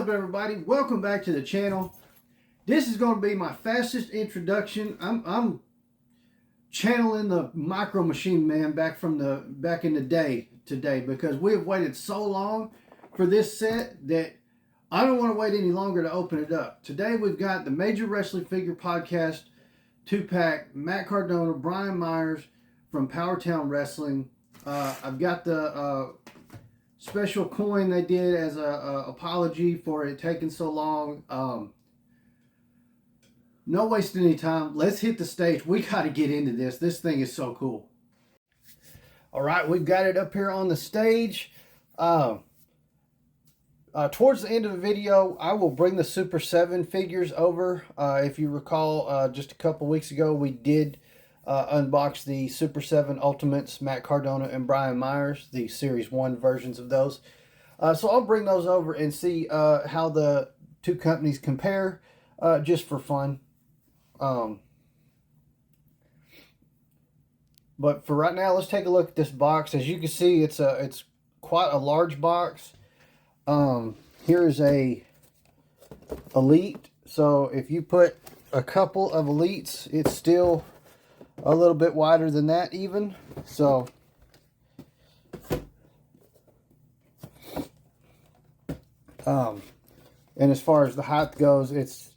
up, everybody? Welcome back to the channel. This is going to be my fastest introduction. I'm channeling the Micro Machine Man back in the day today, because we have waited so long for this set that I don't want to wait any longer to open it up. Today we've got the Major Wrestling Figure Podcast 2-pack, Matt Cardona, Brian Myers from Powertown Wrestling. I've got the special coin they did as a apology for it taking so long. No wasting any time. Let's hit the stage. We got to get into this. This thing is so cool. All right, we've got it up here on the stage. Towards the end of the video, I will bring the Super 7 figures over. If you recall, just a couple weeks ago, we did unbox the Super 7 Ultimates, Matt Cardona and Brian Myers, the Series 1 versions of those. So I'll bring those over and see how the two companies compare, just for fun. But for right now, let's take a look at this box. As you can see, it's quite a large box. Here is a Elite. So if you put a couple of Elites, it's still a little bit wider than that even. So and as far as the height goes, it's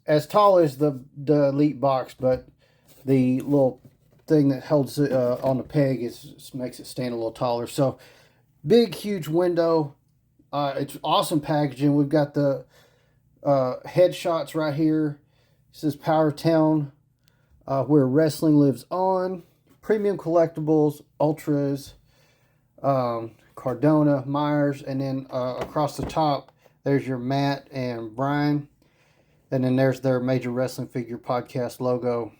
as tall as the Elite box, but the little thing that holds it on the peg makes it stand a little taller. So big, huge window. It's awesome packaging. We've got the headshots right here. It says Powertown, where wrestling lives on. Premium collectibles, ultras, Cardona, Myers, and then across the top, there's your Matt and Brian. And then there's their Major Wrestling Figure Podcast logo.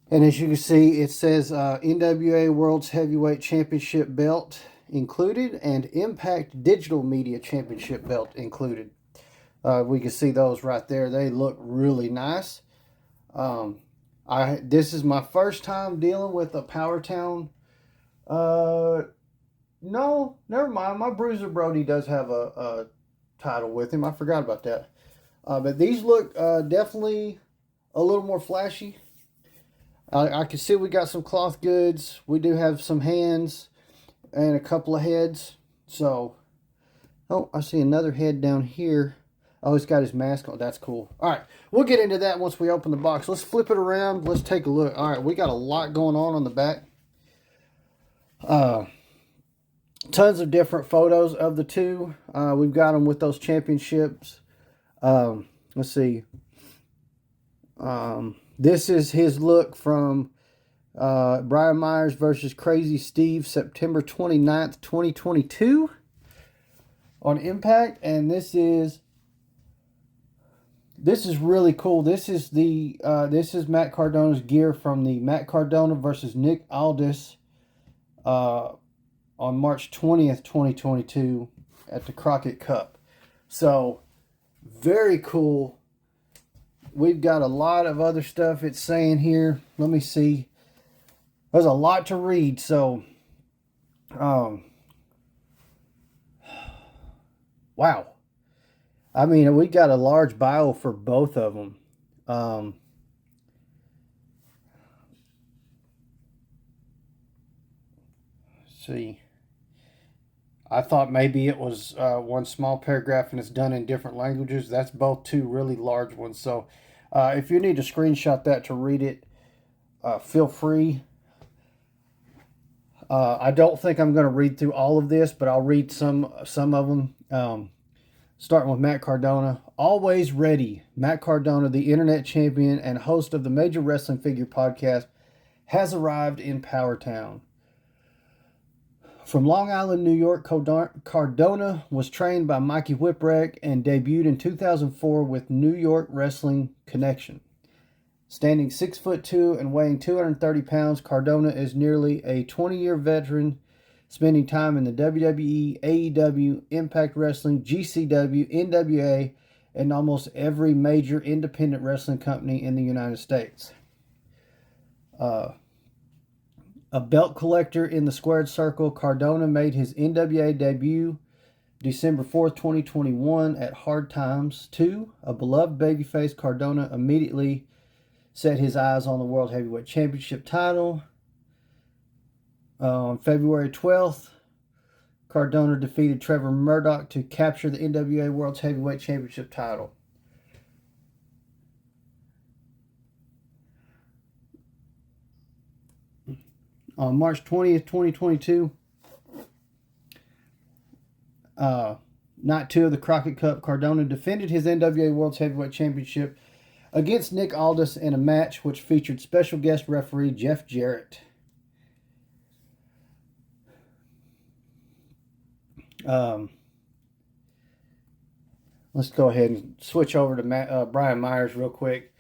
And as you can see, it says NWA World's Heavyweight Championship Belt included and Impact Digital Media Championship Belt included. We can see those right there. They look really nice. This is my first time dealing with a Powertown. No, never mind. My Bruiser Brody does have a title with him. I forgot about that. But these look definitely a little more flashy. I can see we got some cloth goods. We do have some hands and a couple of heads. So, oh, I see another head down here. Oh, he's got his mask on. That's cool. All right, we'll get into that once we open the box. Let's flip it around. Let's take a look. All right, we got a lot going on the back. Tons of different photos of the two. We've got them with those championships. Let's see. This is his look from Brian Myers versus Crazy Steve, September 29th, 2022 on Impact. And this is really cool. This is Matt Cardona's gear from the Matt Cardona versus Nick Aldis on March 20th, 2022 at the Crockett Cup. So very cool. We've got a lot of other stuff it's saying here. Let me see. There's a lot to read, so wow. I mean, we got a large bio for both of them. Let's see. I thought maybe it was one small paragraph and it's done in different languages. That's both two really large ones. So if you need to screenshot that to read it, feel free. I don't think I'm going to read through all of this, but I'll read some of them. Starting with Matt Cardona. Always ready. Matt Cardona, the internet champion and host of the Major Wrestling Figure Podcast, has arrived in Powertown. From Long Island, New York, Cardona was trained by Mikey Whipwreck and debuted in 2004 with New York Wrestling Connection. Standing 6'2" and weighing 230 pounds, Cardona is nearly a 20-year veteran, spending time in the WWE, AEW, Impact Wrestling, GCW, NWA, and almost every major independent wrestling company in the United States. A belt collector in the squared circle, Cardona made his NWA debut December 4th, 2021 at Hard Times 2, a beloved babyface Cardona immediately set his eyes on the World Heavyweight Championship title. On February 12th, Cardona defeated Trevor Murdoch to capture the NWA World Heavyweight Championship title. On March 20th, 2022, Night 2 of the Crockett Cup, Cardona defended his NWA World Heavyweight Championship against Nick Aldis in a match which featured special guest referee Jeff Jarrett. Let's go ahead and switch over to Brian Myers real quick.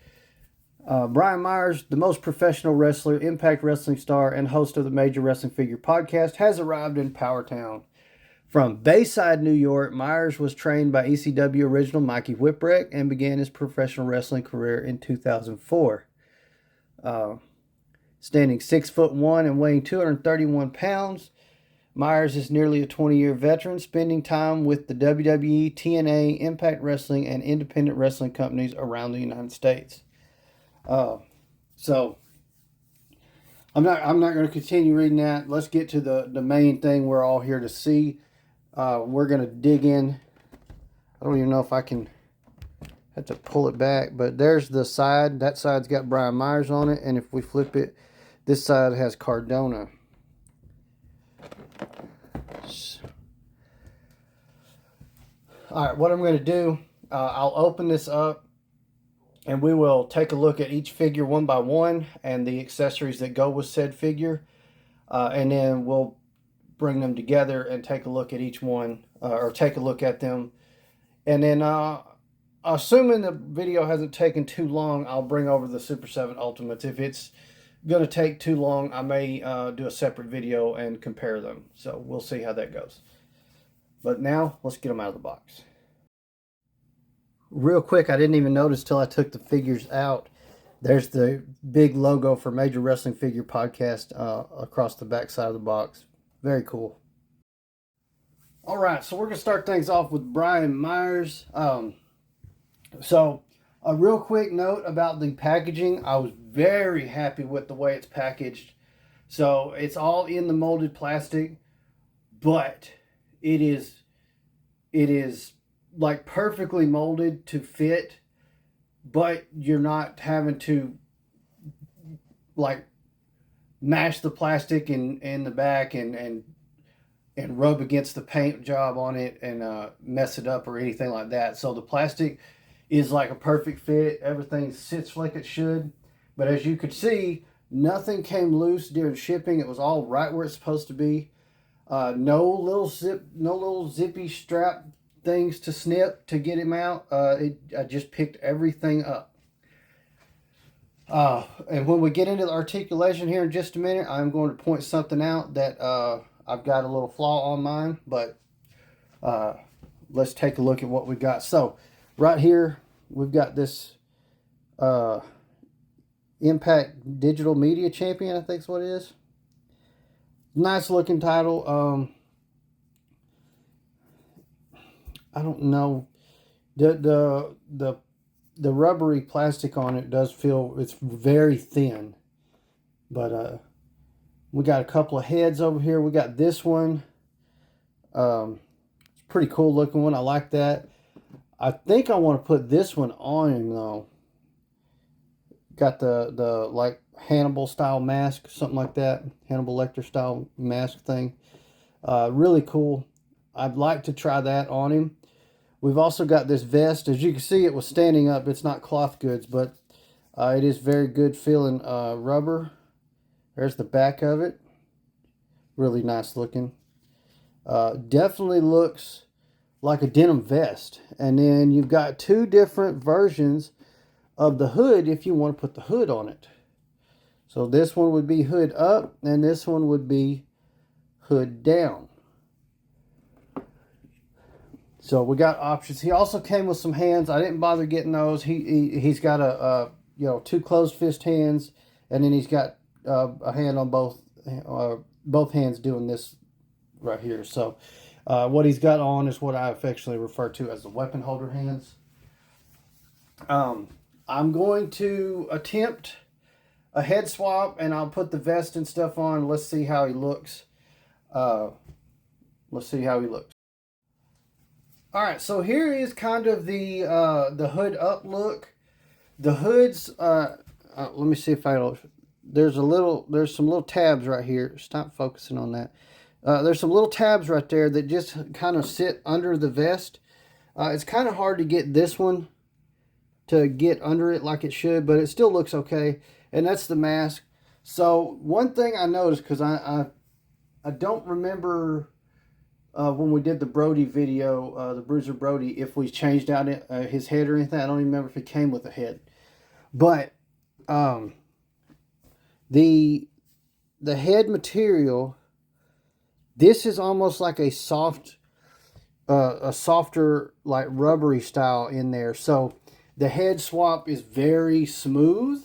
Brian Myers, the most professional wrestler, Impact Wrestling star, and host of the Major Wrestling Figure podcast, has arrived in Powertown. From Bayside, New York, Myers was trained by ECW original Mikey Whipwreck and began his professional wrestling career in 2004. Standing 6'1" and weighing 231 pounds, Myers is nearly a 20-year veteran, spending time with the WWE, TNA, Impact Wrestling, and independent wrestling companies around the United States. So I'm not going to continue reading that. Let's get to the main thing we're all here to see. We're going to dig in. I don't even know if I can have to pull it back, but there's the side. That side's got Brian Myers on it, and if we flip it, this side has Cardona. All right, what I'm going to do, I'll open this up, and we will take a look at each figure one by one and the accessories that go with said figure. And then we'll bring them together and take a look at each one, or take a look at them. And then, assuming the video hasn't taken too long, I'll bring over the Super 7 Ultimates. If it's going to take too long, I may do a separate video and compare them. So we'll see how that goes. But now, let's get them out of the box. Real quick, I didn't even notice till I took the figures out. There's the big logo for Major Wrestling Figure Podcast across the back side of the box. Very cool. All right, so we're going to start things off with Brian Myers. So a real quick note about the packaging. I was very happy with the way it's packaged. So it's all in the molded plastic, but it is like perfectly molded to fit, but you're not having to like mash the plastic in the back and rub against the paint job on it and mess it up or anything like that. So the plastic is like a perfect fit. Everything sits like it should. But as you could see, nothing came loose during shipping. It was all right where it's supposed to be. No little zippy strap things to snip to get him out. I just picked everything up. And when we get into the articulation here in just a minute, I'm going to point something out that I've got a little flaw on mine, but let's take a look at what we got. So right here, we've got this Impact Digital Media Champion, I think is what it is. Nice looking title. I don't know. The rubbery plastic on it does feel, it's very thin. But we got a couple of heads over here. We got this one. It's a pretty cool looking one. I like that. I think I want to put this one on him though. Got the like Hannibal style mask, something like that. Hannibal Lecter style mask thing. Really cool. I'd like to try that on him. We've also got this vest. As you can see, it was standing up. It's not cloth goods, but it is very good feeling rubber. There's the back of it. Really nice looking. Definitely looks like a denim vest. And then you've got two different versions of the hood if you want to put the hood on it. So this one would be hood up, and this one would be hood down. So we got options. He also came with some hands. I didn't bother getting those. He's got a two closed fist hands, and then he's got a hand on both hands doing this right here. So What he's got on is what I affectionately refer to as the weapon holder hands. I'm going to attempt a head swap, and I'll put the vest and stuff on. Let's see how he looks. Let's see how he looks. All right, so here is kind of the hood up look. The hoods. Let me see if I. There's some little tabs right here. Stop focusing on that. There's some little tabs right there that just kind of sit under the vest. It's kind of hard to get this one to get under it like it should, but it still looks okay. And that's the mask. So one thing I noticed, because I don't remember when we did the Brody video, the Bruiser Brody, if we changed out his head or anything. I don't even remember if it came with a head. But the head material, this is almost like a softer, like rubbery style in there. So the head swap is very smooth.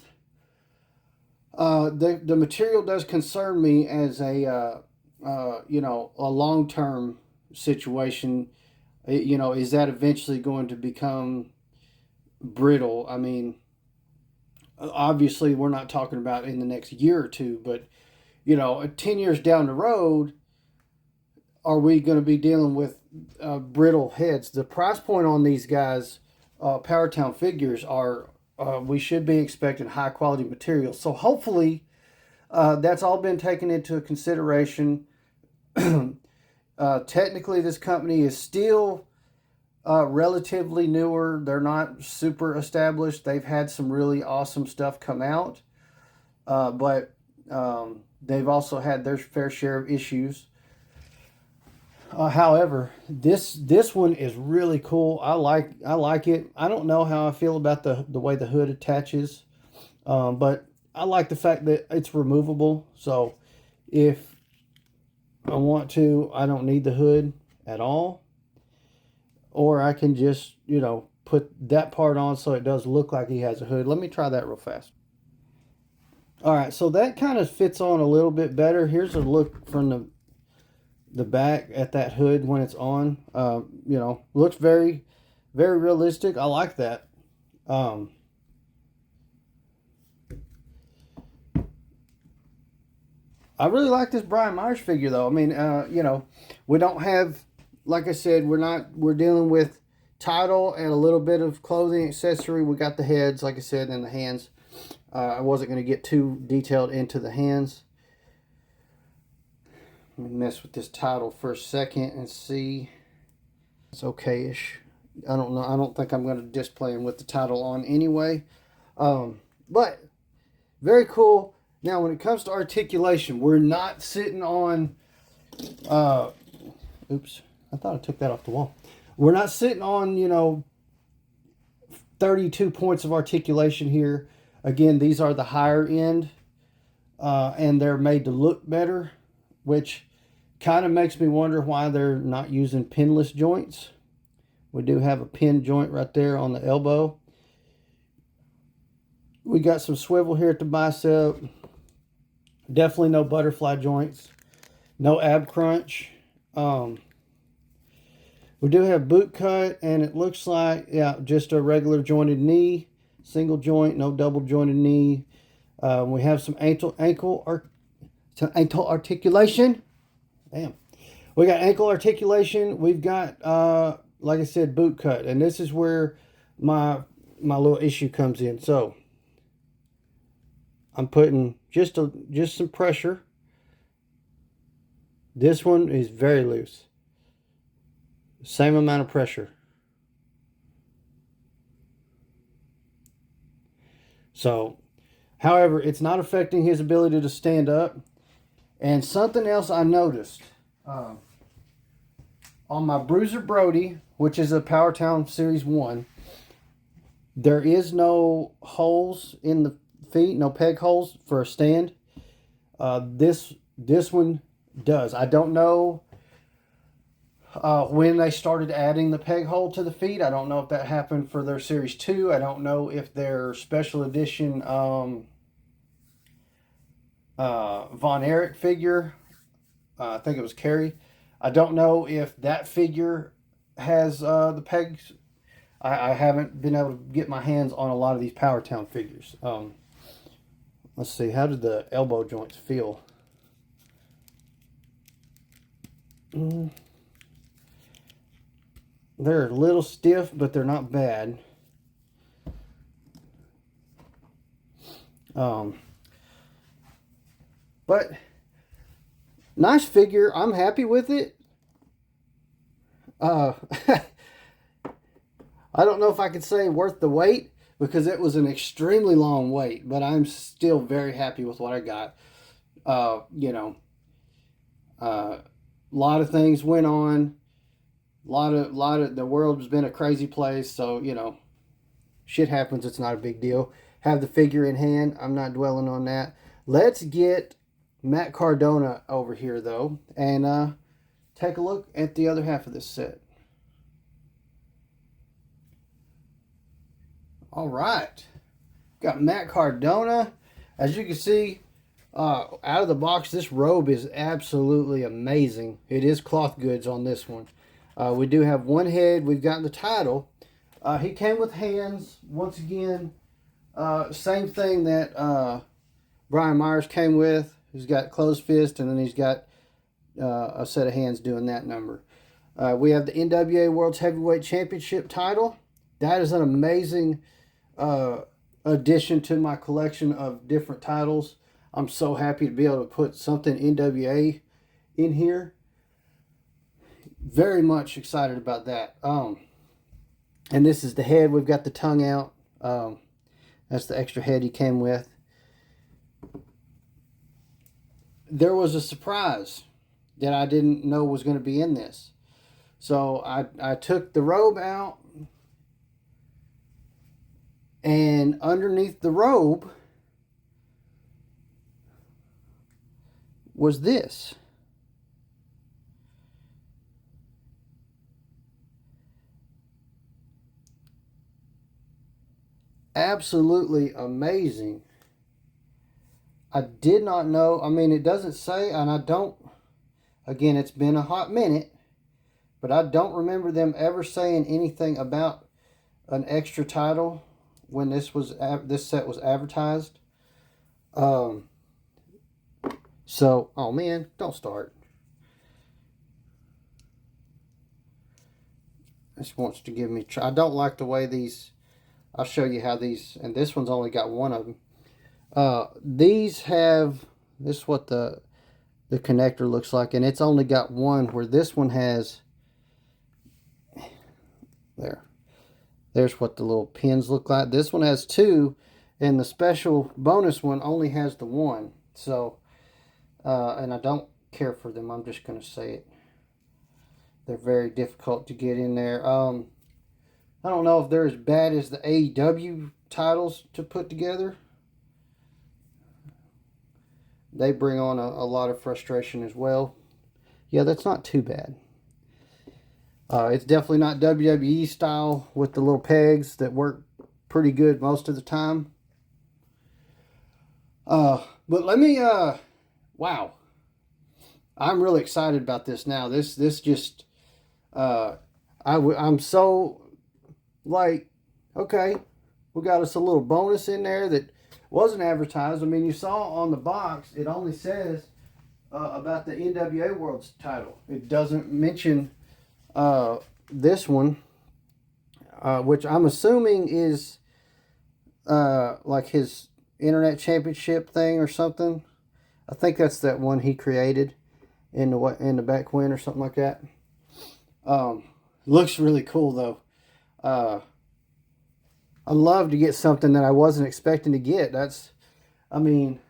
The material does concern me as a a long-term situation. Is that eventually going to become brittle? I mean, obviously we're not talking about in the next year or two, but 10 years down the road, are we going to be dealing with brittle heads? The price point on these guys, Powertown figures, are we should be expecting high quality materials. So hopefully that's all been taken into consideration. Technically, this company is still relatively newer. They're not super established. They've had some really awesome stuff come out, but they've also had their fair share of issues. However, this one is really cool. I like it. I don't know how I feel about the way the hood attaches, but I like the fact that it's removable. So if I want to, I don't need the hood at all. Or I can just, put that part on so it does look like he has a hood. Let me try that real fast. All right, so that kind of fits on a little bit better. Here's a look from the back at that hood when it's on. Looks very, very realistic. I like that. I really like this Brian Myers figure, though. I mean, we don't have, like I said, we're dealing with title and a little bit of clothing accessory. We got the heads, like I said, and the hands. I wasn't going to get too detailed into the hands. Let me mess with this title for a second and see. It's okay-ish. I don't know. I don't think I'm going to display him with the title on anyway. But very cool. Now, when it comes to articulation, we're not sitting on... oops. I thought I took that off the wall. We're not sitting on, 32 points of articulation here. Again, these are the higher end, and they're made to look better, which kind of makes me wonder why they're not using pinless joints. We do have a pin joint right there on the elbow. We got some swivel here at the bicep. Definitely no butterfly joints. No ab crunch. We do have boot cut, and it looks like, just a regular jointed knee. Single joint, no double jointed knee. We have some ankle articulation. Damn. We got ankle articulation. We've got, like I said, boot cut. And this is where my little issue comes in. So I'm putting just some pressure. This one is very loose. Same amount of pressure. So, however, it's not affecting his ability to stand up. And something else I noticed on my Bruiser Brody, which is a Powertown Series 1, there is no holes in the feet, no peg holes for a stand. This one does. I don't know when they started adding the peg hole to the feet. I don't know if that happened for their Series 2. I don't know if their special edition Von Erich figure, I think it was Carrie. I don't know if that figure has the pegs. I haven't been able to get my hands on a lot of these Powertown figures. Let's see, how did the elbow joints feel? They're a little stiff, but they're not bad. But nice figure. I'm happy with it. I don't know if I could say worth the wait because it was an extremely long wait, but I'm still very happy with what I got. You know, a lot of things went on. A lot of the world's been a crazy place, so you know, shit happens. It's not a big deal. Have the figure in hand. I'm not dwelling on that. Let's get Matt Cardona over here though, and take a look at the other half of this set. All right, got Matt Cardona. As you can see, out of the box, this robe is absolutely amazing. It is cloth goods on this one. We do have one head. We've got the title. He came with hands. Once again, same thing that Brian Myers came with. He's got closed fist, and then he's got a set of hands doing that number. We have the NWA World's Heavyweight Championship title. That is an amazing addition to my collection of different titles. I'm so happy to be able to put something NWA in here. Very much excited about that. And this is the head. We've got the tongue out. That's the extra head he came with. There was a surprise that I didn't know was going to be in this. So I took the robe out, and underneath the robe was this. Absolutely amazing. I did not know. I mean, it doesn't say, and I don't, again, it's been a hot minute, but I don't remember them ever saying anything about an extra title when this set was advertised. So, oh man, don't start. This wants to give me, I don't like the way these, I'll show you how these, and this one's only got one of them. These have, this is what the connector looks like, and it's only got one, where this one has, there's what the little pins look like. This one has two, and the special bonus one only has the one. So, and I don't care for them, I'm just going to say it. They're very difficult to get in there. I don't know if they're as bad as the AEW titles to put together. They bring on a lot of frustration as well. Yeah, that's not too bad. It's definitely not WWE style with the little pegs that work pretty good most of the time. But let me, wow. I'm really excited about this now. This just, I'm so, like, okay, we got us a little bonus in there that wasn't advertised. I mean, you saw on the box, it only says about the NWA World's title. It doesn't mention this one, which I'm assuming is like his internet championship thing or something. I think that's that one he created in the back when or something like that. Looks really cool though. I'd love to get something that I wasn't expecting to get. That's, I mean,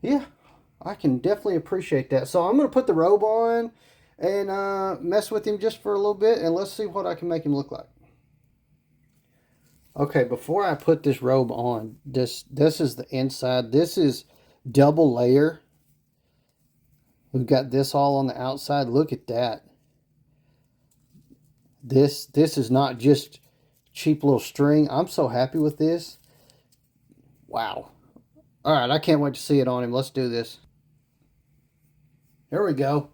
yeah, I can definitely appreciate that. So I'm going to put the robe on and mess with him just for a little bit, and let's see what I can make him look like. Okay, before I put this robe on, this is the inside. This is double layer. We've got this all on the outside. Look at that. This is not just cheap little string. I'm so happy with this. Wow. All right, I can't wait to see it on him. Let's do this. Here we go.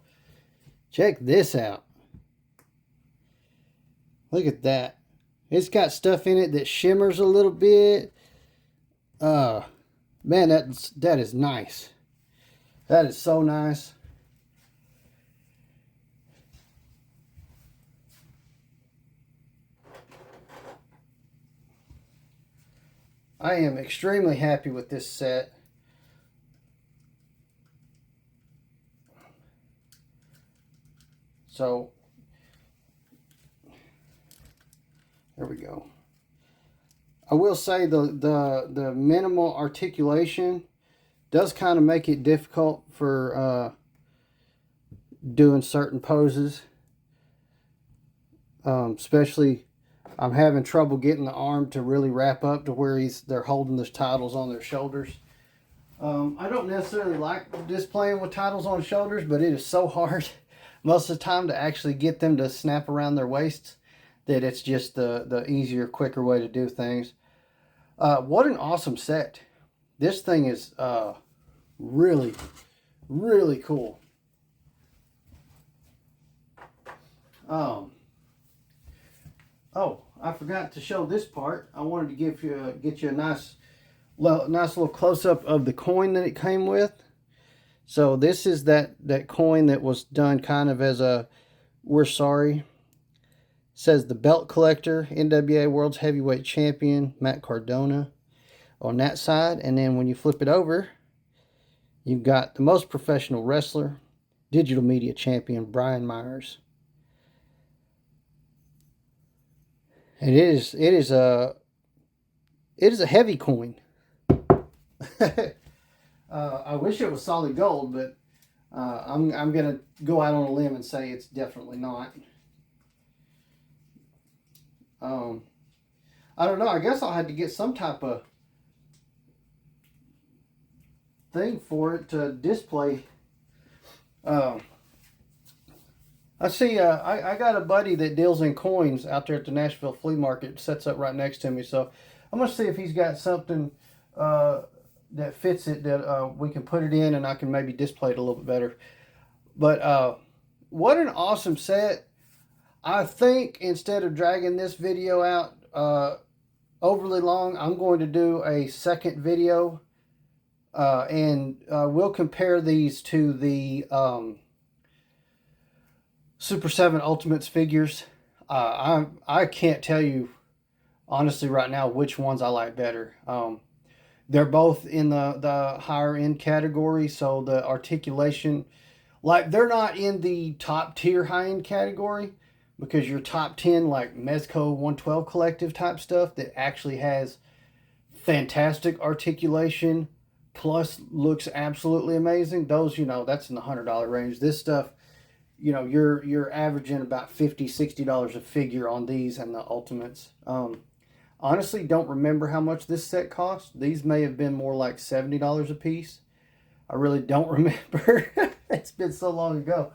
Check this out. Look at that. It's got stuff in it that shimmers a little bit. Man, that is nice. That is so nice. I am extremely happy with this set. So, there we go. I will say the minimal articulation does kind of make it difficult for doing certain poses. Especially, I'm having trouble getting the arm to really wrap up to where they're holding the titles on their shoulders. I don't necessarily like displaying with titles on shoulders, but it is so hard most of the time to actually get them to snap around their waists that it's just the easier, quicker way to do things. What an awesome set. This thing is really, really cool. Oh, I forgot to show this part. I wanted to get you a nice little close-up of the coin that it came with. So this is that coin that was done kind of as a "we're sorry." It says the belt collector, NWA World's Heavyweight Champion, Matt Cardona on that side. And then when you flip it over, you've got the most professional wrestler, digital media champion, Brian Myers. And it is a heavy coin. I wish it was solid gold, but I'm gonna go out on a limb and say it's definitely not. I don't know. I guess I'll have to get some type of thing for it to display. I see. I got a buddy that deals in coins out there at the Nashville Flea Market. Sets up right next to me, so I'm gonna see if he's got something that fits it that we can put it in, and I can maybe display it a little bit better. But what an awesome set! I think instead of dragging this video out overly long, I'm going to do a second video, and we'll compare these to the Super 7 Ultimates figures. I can't tell you honestly right now which ones I like better. They're both in the higher end category, so the articulation, like, they're not in the top tier high end category, because your top 10 like Mezco 112 collective type stuff that actually has fantastic articulation plus looks absolutely amazing, those, that's in the $100 range. This stuff, you're averaging about $50-$60 a figure on these and the Ultimates. Honestly, don't remember how much this set cost. These may have been more like $70 a piece. I really don't remember. It's been so long ago.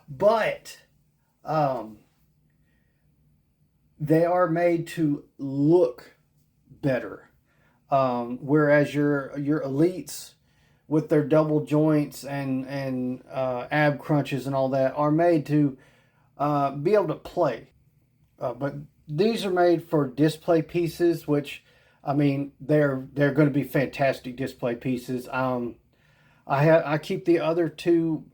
But they are made to look better. Whereas your elites with their double joints and ab crunches and all that are made to be able to play. But these are made for display pieces, which, I mean, they're going to be fantastic display pieces. I keep the other two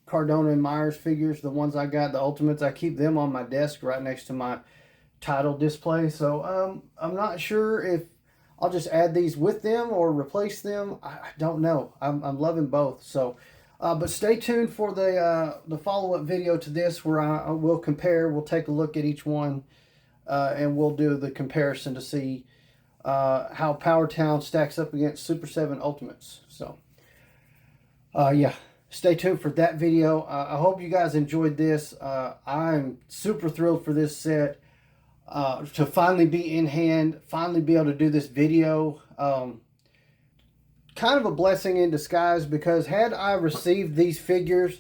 Cardona and Myers figures, the ones I got, the Ultimates, I keep them on my desk right next to my title display. So I'm not sure if I'll just add these with them or replace them. I don't know. I'm loving both. So, but stay tuned for the follow-up video to this, where I will compare. We'll take a look at each one, and we'll do the comparison to see how Powertown stacks up against Super 7 Ultimates. So, yeah. Stay tuned for that video. I hope you guys enjoyed this. I'm super thrilled for this set to finally be in hand, finally be able to do this video. Kind of a blessing in disguise, because had I received these figures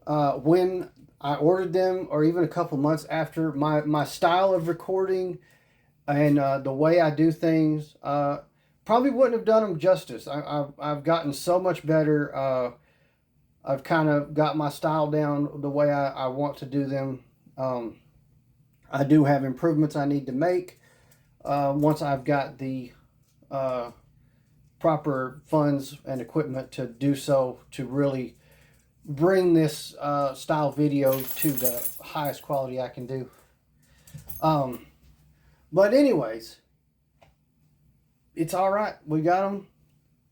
when I ordered them, or even a couple months after, my style of recording and the way I do things probably wouldn't have done them justice. I've gotten so much better. I've kind of got my style down the way I want to do them. I do have improvements I need to make once I've got the proper funds and equipment to do so, to really bring this style video to the highest quality I can do. But anyways, it's all right. We got them.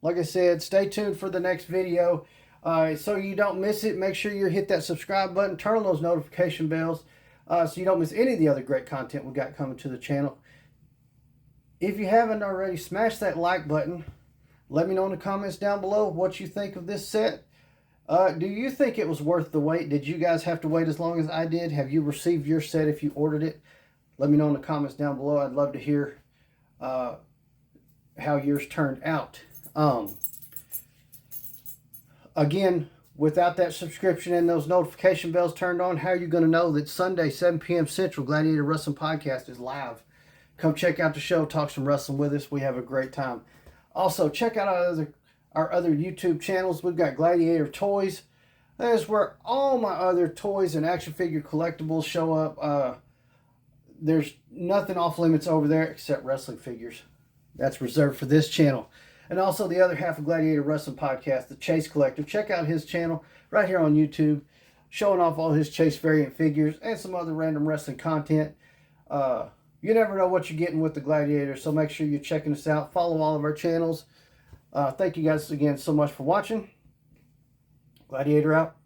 Like I said, stay tuned for the next video. So you don't miss it, make sure you hit that subscribe button, turn on those notification bells, so you don't miss any of the other great content we got coming to the channel. If you haven't already, smash that like button. Let me know in the comments down below what you think of this set. Do you think it was worth the wait? Did you guys have to wait as long as I did? Have you received your set if you ordered it? Let me know in the comments down below. I'd love to hear how yours turned out. Again, without that subscription and those notification bells turned on, how are you going to know that Sunday, 7 p.m. Central, Gladiator Wrestling Podcast is live? Come check out the show, talk some wrestling with us. We have a great time. Also, check out our other YouTube channels. We've got Gladiator Toys. That is where all my other toys and action figure collectibles show up. There's nothing off limits over there except wrestling figures. That's reserved for this channel. And also the other half of Gladiator Wrestling Podcast, the Chase Collector. Check out his channel right here on YouTube, showing off all his Chase variant figures and some other random wrestling content. You never know what you're getting with the Gladiator, so make sure you're checking us out. Follow all of our channels. Thank you guys again so much for watching. Gladiator out.